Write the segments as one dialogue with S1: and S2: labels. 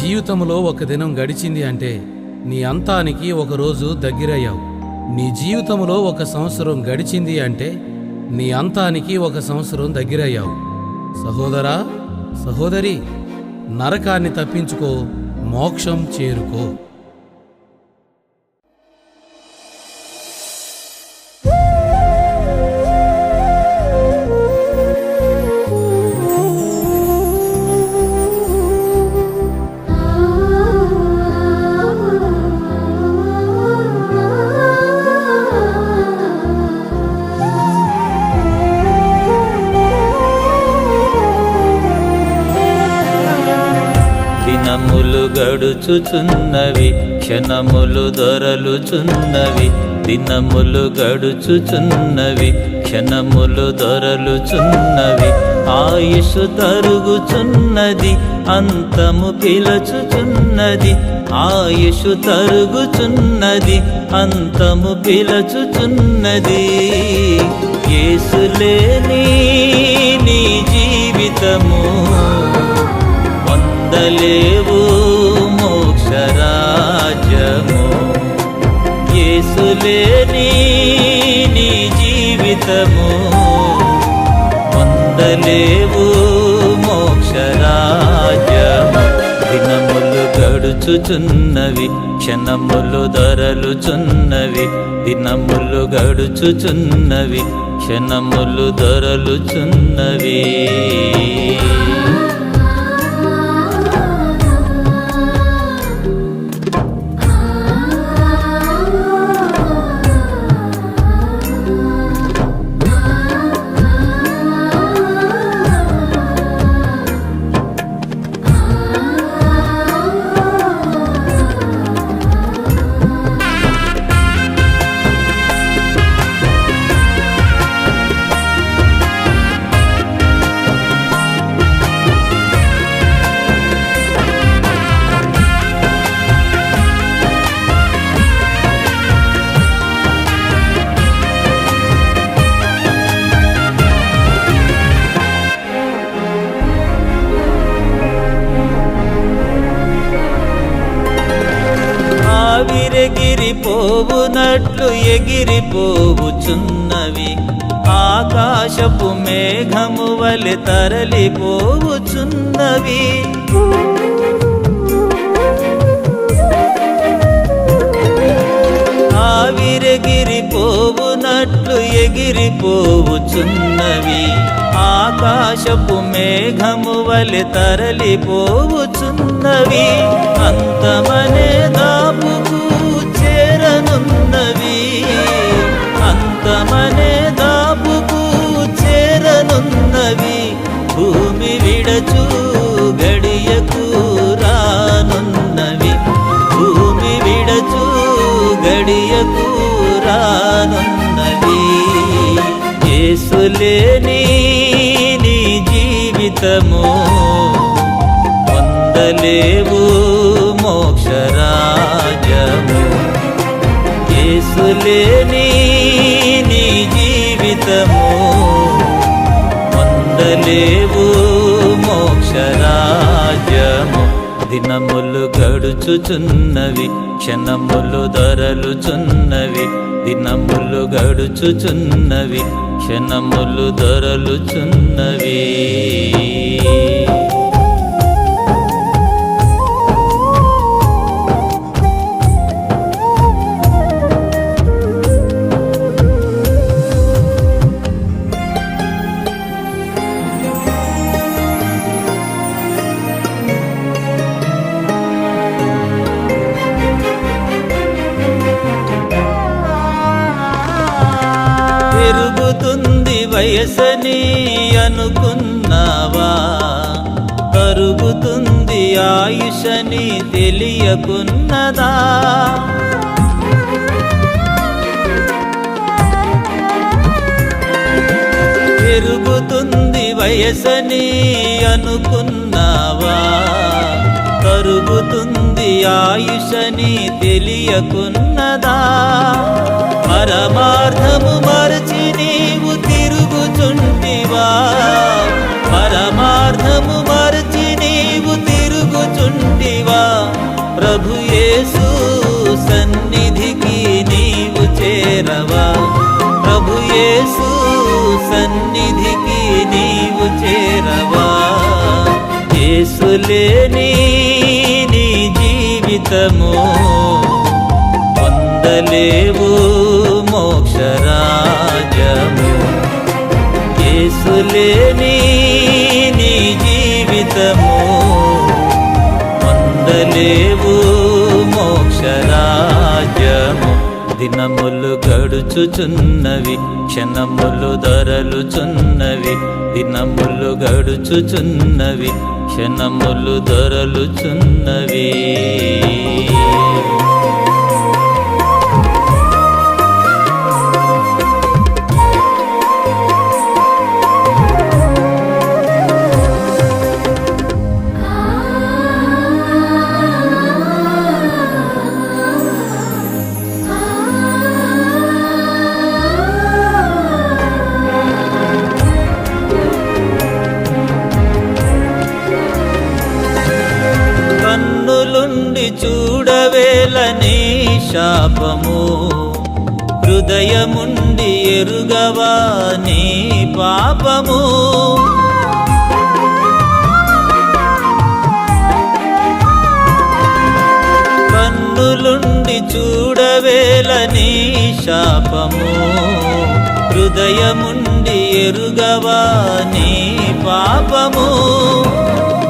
S1: జీవితంలో ఒక దినం గడిచింది అంటే నీ అంతానికి ఒక రోజు దగ్గరయ్యావు. నీ జీవితంలో ఒక సంవత్సరం గడిచింది అంటే నీ అంతానికి ఒక సంవత్సరం దగ్గరయ్యావు. సహోదరా, సహోదరి, నరకాన్ని తప్పించుకో, మోక్షం చేరుకో.
S2: దినములు గడుచుచున్నవి, క్షణములు దొరలుచున్నవి. దినములు గడుచుచున్నవి, క్షణములు దొరలుచున్నవి. ఆయుషు తరుగుచున్నది, అంతము పిలచుచున్నది. ఆయుషు తరుగుచున్నది, అంతము పిలచుచున్నది. యేసులేని నీ జీవితము పొందలేవు మోక్షరాజ్యము. యేసులేని నీ జీవితము పొందలేవు మోక్షరాజ్యము. దినములు గడుచుచున్నవి, క్షణములు దొరలుచున్నవి. దినములు గడుచుచున్నవి, క్షణములు దొరలుచున్నవి. ఆవిరెగిరిపోవునట్లు ఎగిరిపోవుచున్నవి, ఆకాశపు మేఘము వలె తరలిపోవుచున్నవి. ఆవిరెగిరిపోవునట్లు ఎగిరిపోవుచున్నవి, ఆకాశపు మేఘము వలె తరలిపోవుచున్నవి. అంతమనే దాపుకు చేరనున్నవి, అంతమనే దాపుకు చేరనున్నవి. భూమి విడచు గడియకు రానున్నవి, భూమి విడచు గడియకు రానున్నవి. యేసులేని నీ జీవితము పొందలేవు మోక్షరాజ్యము. యేసులేని నీ జీవితము పొందలేవు మోక్షరాజ్యము. దినములు గడుచుచున్నవి, క్షణములు దొరలుచున్నవి. దినములు గడుచుచున్నవి, క్షణములు దొరలుచున్నవి. పెరుగుతుంది వయసని అనుకున్నావా, కరుగుతుంది ఆయుషని తెలియకున్నదా. పెరుగుతుంది వయసని అనుకున్నావా, కరుగుతుంది ఆయుషని తెలియకున్నదా. పరమార్థము మరచి నీవు తిరుగుచుంటివా, పరమార్థము మరచి నీవు తిరుగుచుంటివా. యేసులేని నీ జీవితము పొందలేవు మోక్షరాజ్యము. యేసులేని నీ జీవితము పొందలేవు మోక్షరాజ్యము. దినములు గడుచుచున్నవి, క్షణములు దొరలుచున్నవి. దినములు గడుచుచున్నవి, క్షణములు దొరలుచున్నవి. కన్నులుండి చూడవేలని శాపము, హృదయముండి ఎరుగవా నీ పాపము. కన్నులుండి చూడవేలని శాపము, హృదయముండి ఎరుగవా నీ పాపము.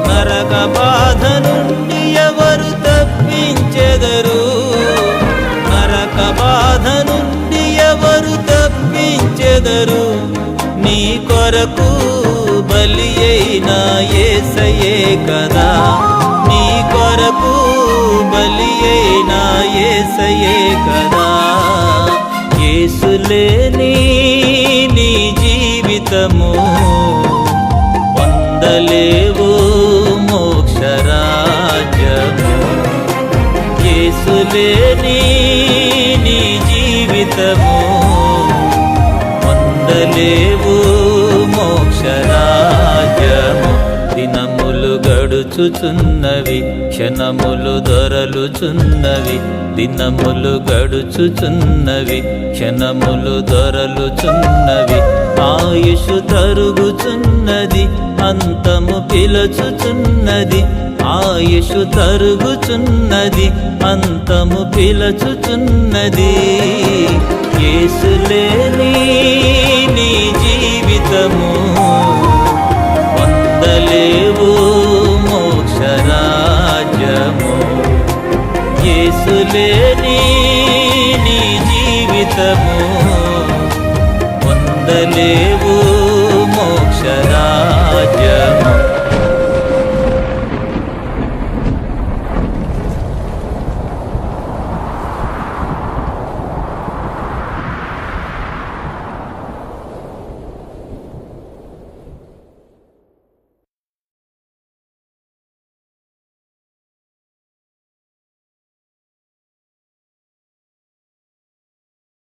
S2: నరక బాధ నుండి ఎవరు తప్పించెదరు? నరక బాధ నుండి ఎవరు తప్పించెదరు? నీ కొరకు బలి అయిన యేసయ్యే కదా, నీ కొరకు బలి అయిన యేసయ్యే కదా. యేసులేని నీ జీవితము పొందలేవు మోక్షరాజ్యము. యేసులేని నీ జీవితము పొందలేవు మోక్షరాజ్యము. దినములు గడుచుచున్నవి, క్షణములు దొరలుచున్నవి. దినములు గడుచుచున్నవి, క్షణములు దొరలుచున్నవి. ఆయుషు తరుగుచున్నది, అంతము పిలచుచున్నది. ఆయుషు తరుగుచున్నది, అంతము పిలచుచున్నది. యేసులేని నీ జీవితము పొందలేవు మోక్షరాజ్యము. యేసులేని నీ జీవితము పొందలేవు మోక్షరాజ్యము.